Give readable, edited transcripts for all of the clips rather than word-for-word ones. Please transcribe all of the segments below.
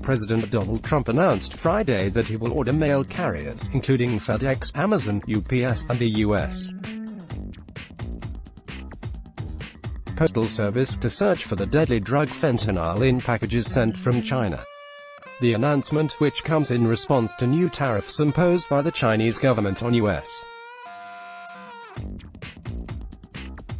President Donald Trump announced Friday that he will order mail carriers, including FedEx, Amazon, UPS, and the U.S. Postal Service, to search for the deadly drug fentanyl in packages sent from China. The announcement, which comes in response to new tariffs imposed by the Chinese government on U.S.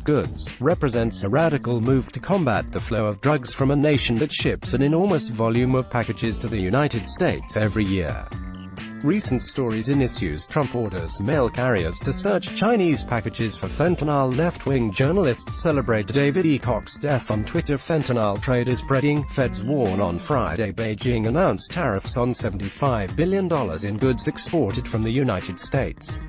goods, represents a radical move to combat the flow of drugs from a nation that ships an enormous volume of packages to the United States every year. Recent stories in issues Trump orders mail carriers to search Chinese packages for fentanyl. Left-wing journalists celebrate David E. Koch's death on Twitter. Fentanyl trade is spreading, feds warn on Friday. Beijing announced tariffs on $75 billion in goods exported from the United States.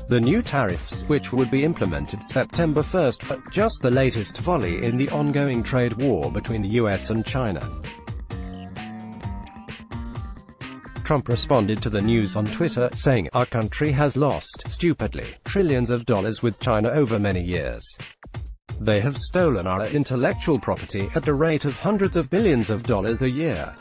The new tariffs, which would be implemented September 1st, are just the latest volley in the ongoing trade war between the US and China. Trump responded to the news on Twitter, saying, "Our country has lost, stupidly, trillions of dollars with China over many years. They have stolen our intellectual property at the rate of hundreds of billions of dollars a year.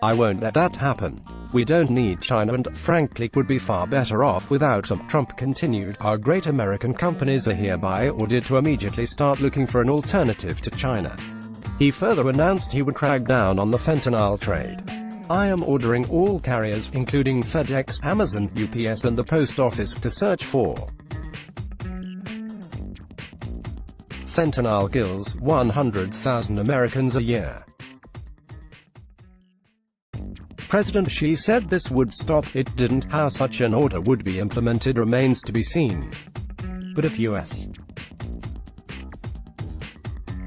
I won't let that happen. We don't need China and, frankly, would be far better off without them." Trump continued, "Our great American companies are hereby ordered to immediately start looking for an alternative to China." He further announced he would crack down on the fentanyl trade. "I am ordering all carriers, including FedEx, Amazon, UPS and the Post Office, to search for fentanyl. Kills 100,000 Americans a year." President Xi said this would stop. It didn't. How such an order would be implemented remains to be seen. But if U.S.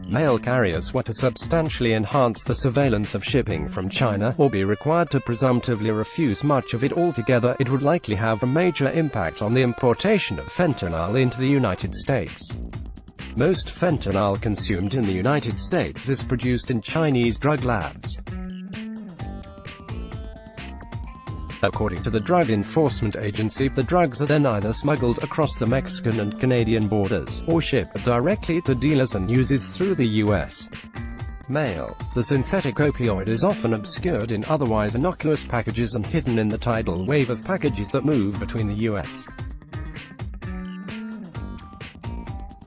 mail carriers were to substantially enhance the surveillance of shipping from China, or be required to presumptively refuse much of it altogether, it would likely have a major impact on the importation of fentanyl into the United States. Most fentanyl consumed in the United States is produced in Chinese drug labs. According to the Drug Enforcement Agency, the drugs are then either smuggled across the Mexican and Canadian borders, or shipped directly to dealers and uses through the U.S. mail. The synthetic opioid is often obscured in otherwise innocuous packages and hidden in the tidal wave of packages that move between the U.S.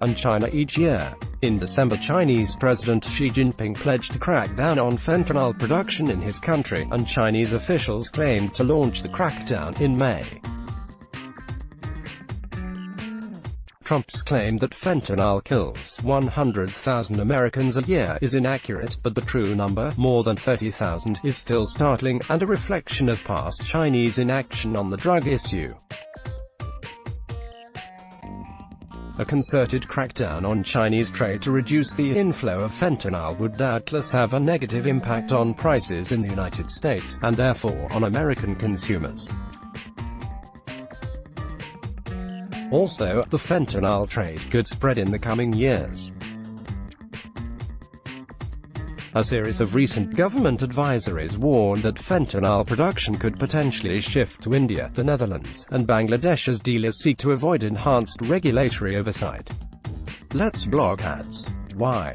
and China each year. In December, Chinese President Xi Jinping pledged to crack down on fentanyl production in his country, and Chinese officials claimed to launch the crackdown in May. Trump's claim that fentanyl kills 100,000 Americans a year is inaccurate, but the true number, more than 30,000, is still startling, and a reflection of past Chinese inaction on the drug issue. A concerted crackdown on Chinese trade to reduce the inflow of fentanyl would doubtless have a negative impact on prices in the United States, and therefore on American consumers. Also, the fentanyl trade could spread in the coming years. A series of recent government advisories warned that fentanyl production could potentially shift to India, the Netherlands, and Bangladesh as dealers seek to avoid enhanced regulatory oversight. Let's block ads. Why?